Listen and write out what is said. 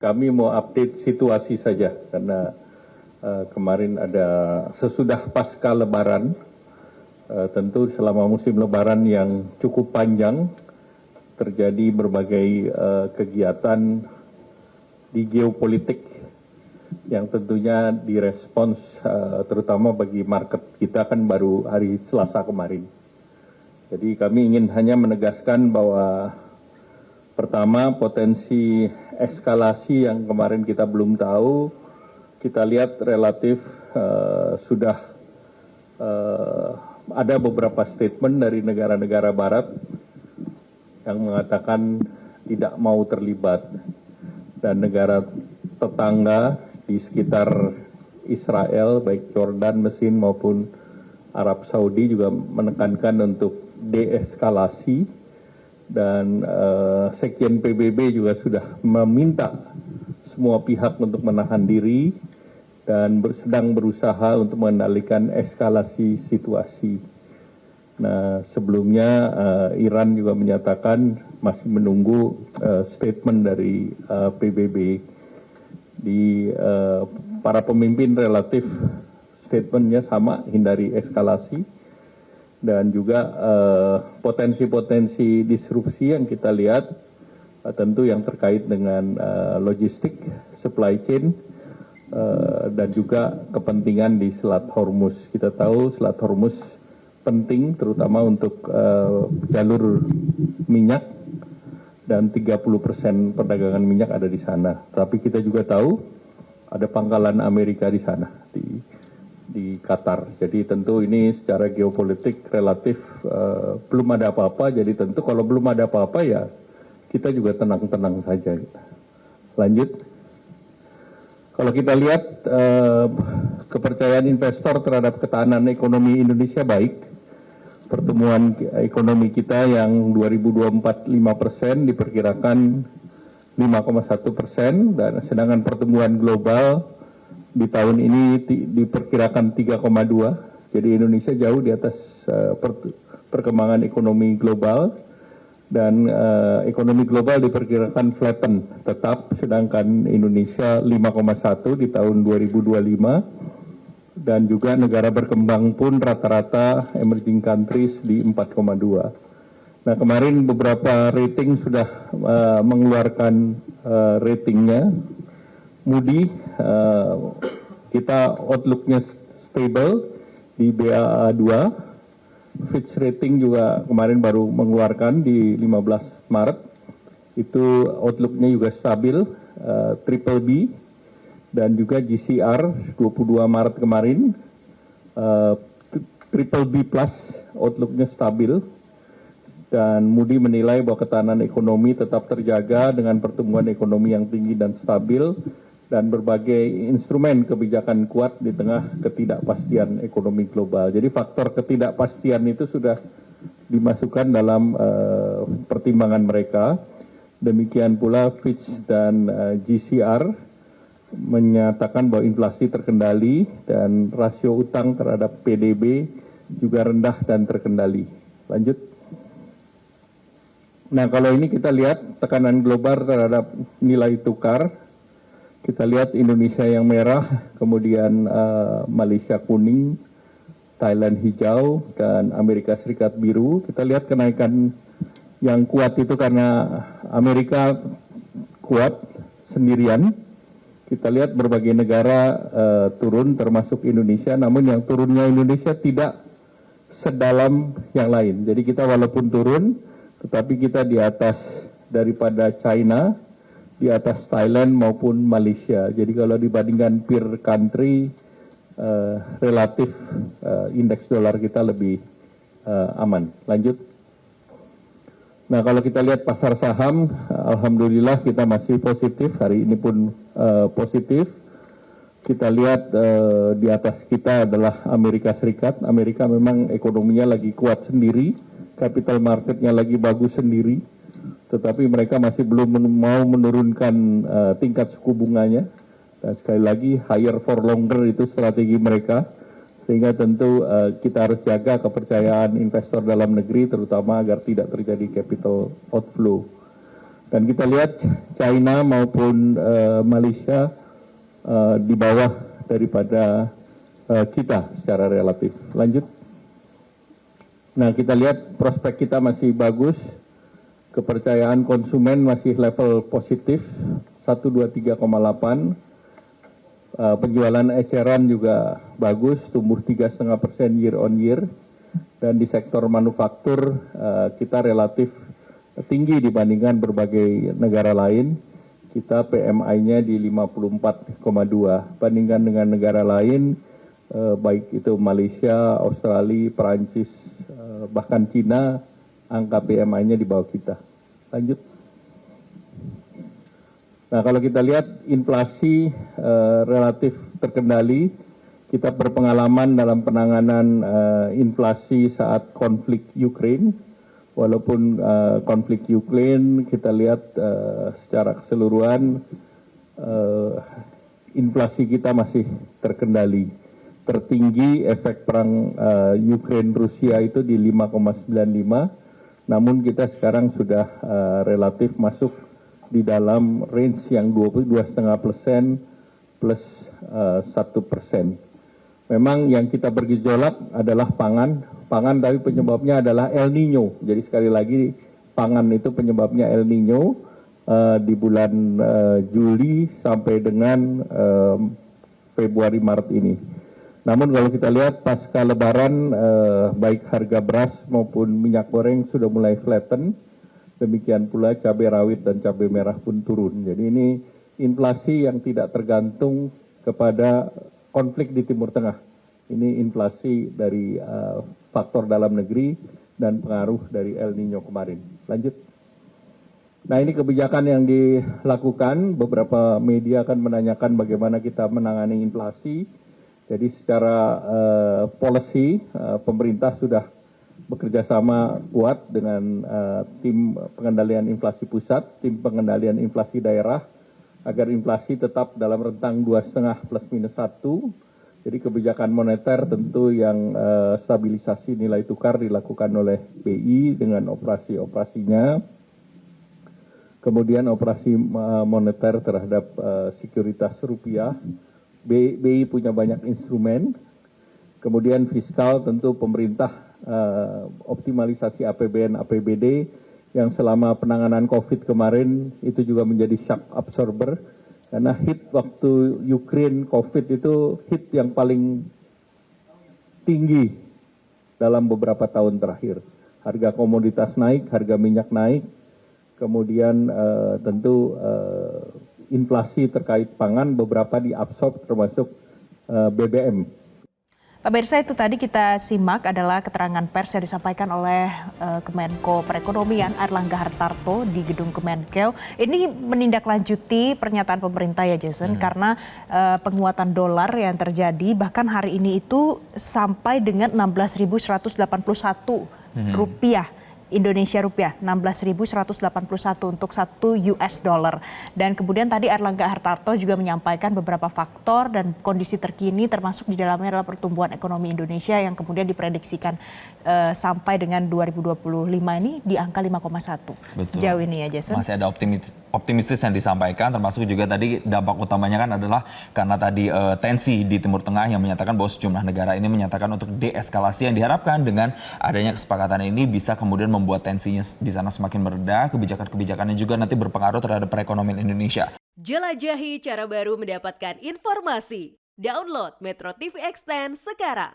Kami mau update situasi saja karena kemarin ada sesudah pasca Lebaran, tentu selama musim Lebaran yang cukup panjang terjadi berbagai kegiatan di geopolitik yang tentunya direspons terutama bagi market kita kan baru hari Selasa kemarin. Jadi kami ingin hanya menegaskan bahwa pertama, potensi eskalasi yang kemarin kita belum tahu, kita lihat relatif sudah ada beberapa statement dari negara-negara barat yang mengatakan tidak mau terlibat. Dan negara tetangga di sekitar Israel, baik Jordan, Mesir maupun Arab Saudi juga menekankan untuk deeskalasi. Dan Sekjen PBB juga sudah meminta semua pihak untuk menahan diri dan sedang berusaha untuk mengendalikan eskalasi situasi. Nah, sebelumnya Iran juga menyatakan masih menunggu statement dari PBB. Di para pemimpin relatif statementnya sama, hindari eskalasi. Dan juga potensi-potensi disrupsi yang kita lihat tentu yang terkait dengan logistik, supply chain, dan juga kepentingan di Selat Hormuz. Kita tahu Selat Hormuz penting terutama untuk jalur minyak dan 30% perdagangan minyak ada di sana. Tapi kita juga tahu ada pangkalan Amerika di sana, di Qatar. Jadi tentu ini secara geopolitik relatif belum ada apa-apa. Jadi tentu kalau belum ada apa-apa ya kita juga tenang-tenang saja. Lanjut. Kalau kita lihat kepercayaan investor terhadap ketahanan ekonomi Indonesia baik. Pertumbuhan ekonomi kita yang 2024 5% diperkirakan 5,1% dan sedangkan pertumbuhan global di tahun ini diperkirakan 3,2, jadi Indonesia jauh di atas perkembangan ekonomi global dan ekonomi global diperkirakan flatten tetap, sedangkan Indonesia 5,1 di tahun 2025 dan juga negara berkembang pun rata-rata emerging countries di 4,2. Nah, kemarin beberapa rating sudah mengeluarkan ratingnya. Moody kita outlook-nya stable di BAA2. Fitch rating juga kemarin baru mengeluarkan di 15 Maret. Itu outlook-nya juga stabil, triple B. Dan juga GCR 22 Maret kemarin, triple B plus, outlook-nya stabil. Dan Moody menilai bahwa ketahanan ekonomi tetap terjaga dengan pertumbuhan ekonomi yang tinggi dan stabil dan berbagai instrumen kebijakan kuat di tengah ketidakpastian ekonomi global. Jadi faktor ketidakpastian itu sudah dimasukkan dalam pertimbangan mereka. Demikian pula Fitch dan GCR menyatakan bahwa inflasi terkendali dan rasio utang terhadap PDB juga rendah dan terkendali. Lanjut. Nah, kalau ini kita lihat tekanan global terhadap nilai tukar. Kita lihat Indonesia yang merah, kemudian Malaysia kuning, Thailand hijau, dan Amerika Serikat biru. Kita lihat kenaikan yang kuat itu karena Amerika kuat sendirian. Kita lihat berbagai negara turun termasuk Indonesia, namun yang turunnya Indonesia tidak sedalam yang lain. Jadi kita walaupun turun, tetapi kita di atas daripada China, di atas Thailand maupun Malaysia. Jadi kalau dibandingkan peer country, relatif indeks dolar kita lebih aman. Lanjut. Nah, kalau kita lihat pasar saham, alhamdulillah kita masih positif. Hari ini pun positif. Kita lihat di atas kita adalah Amerika Serikat. Amerika memang ekonominya lagi kuat sendiri, capital marketnya lagi bagus sendiri. Tetapi mereka masih belum mau menurunkan tingkat suku bunganya. Dan sekali lagi, higher for longer itu strategi mereka. Sehingga tentu kita harus jaga kepercayaan investor dalam negeri, terutama agar tidak terjadi capital outflow. Dan kita lihat China maupun Malaysia di bawah daripada kita secara relatif. Lanjut. Nah, kita lihat prospek kita masih bagus, kepercayaan konsumen masih level positif, 123,8. Penjualan eceran juga bagus, tumbuh 3,5% year on year. Dan di sektor manufaktur kita relatif tinggi dibandingkan berbagai negara lain. Kita PMI-nya di 54,2. Bandingkan dengan negara lain, baik itu Malaysia, Australia, Perancis, bahkan Cina, angka PMI-nya di bawah kita. Lanjut. Nah, kalau kita lihat inflasi relatif terkendali, kita berpengalaman dalam penanganan inflasi saat konflik Ukraine. Walaupun konflik Ukraine kita lihat secara keseluruhan inflasi kita masih terkendali. Tertinggi efek perang Ukraine-Rusia itu di 5,95, namun kita sekarang sudah relatif masuk di dalam range yang 22,5% plus 1%. Memang yang kita bergejolak adalah pangan, tapi penyebabnya adalah El Nino. Jadi sekali lagi pangan itu penyebabnya El Nino di bulan Juli sampai dengan Februari Maret ini. Namun kalau kita lihat pasca Lebaran, baik harga beras maupun minyak goreng sudah mulai flatten. Demikian pula cabai rawit dan cabai merah pun turun. Jadi ini inflasi yang tidak tergantung kepada konflik di Timur Tengah. Ini inflasi dari faktor dalam negeri dan pengaruh dari El Nino kemarin. Lanjut. Nah, ini kebijakan yang dilakukan. Beberapa media akan menanyakan bagaimana kita menangani inflasi. Jadi secara policy, pemerintah sudah bekerja sama kuat dengan tim pengendalian inflasi pusat, tim pengendalian inflasi daerah, agar inflasi tetap dalam rentang 2,5 plus minus 1. Jadi kebijakan moneter tentu yang stabilisasi nilai tukar dilakukan oleh BI dengan operasi-operasinya. Kemudian operasi moneter terhadap sekuritas rupiah. BI punya banyak instrumen. Kemudian fiskal tentu pemerintah optimalisasi APBN, APBD yang selama penanganan COVID kemarin itu juga menjadi shock absorber. Karena hit waktu Ukraine COVID itu hit yang paling tinggi dalam beberapa tahun terakhir. Harga komoditas naik, harga minyak naik, kemudian tentu inflasi terkait pangan beberapa diabsorb termasuk BBM. Pak Birsa, itu tadi kita simak adalah keterangan pers yang disampaikan oleh Kemenko Perekonomian Airlangga Hartarto di Gedung Kemenkeu. Ini menindaklanjuti pernyataan pemerintah ya Jason, karena penguatan dolar yang terjadi bahkan hari ini itu sampai dengan 16.181 rupiah. Indonesia rupiah 16.181 untuk 1 US dollar. Dan kemudian tadi Airlangga Hartarto juga menyampaikan beberapa faktor dan kondisi terkini termasuk di dalamnya adalah pertumbuhan ekonomi Indonesia yang kemudian diprediksikan sampai dengan 2025 ini di angka 5,1 sejauh ini ya Jason. Masih ada optimistis yang disampaikan, termasuk juga tadi dampak utamanya kan adalah karena tadi tensi di Timur Tengah yang menyatakan bahwa sejumlah negara ini menyatakan untuk deeskalasi yang diharapkan dengan adanya kesepakatan ini bisa kemudian membuat tensinya di sana semakin mereda, kebijakan-kebijakannya juga nanti berpengaruh terhadap perekonomian Indonesia. Jelajahi cara baru mendapatkan informasi. Download Metro TV Extend sekarang.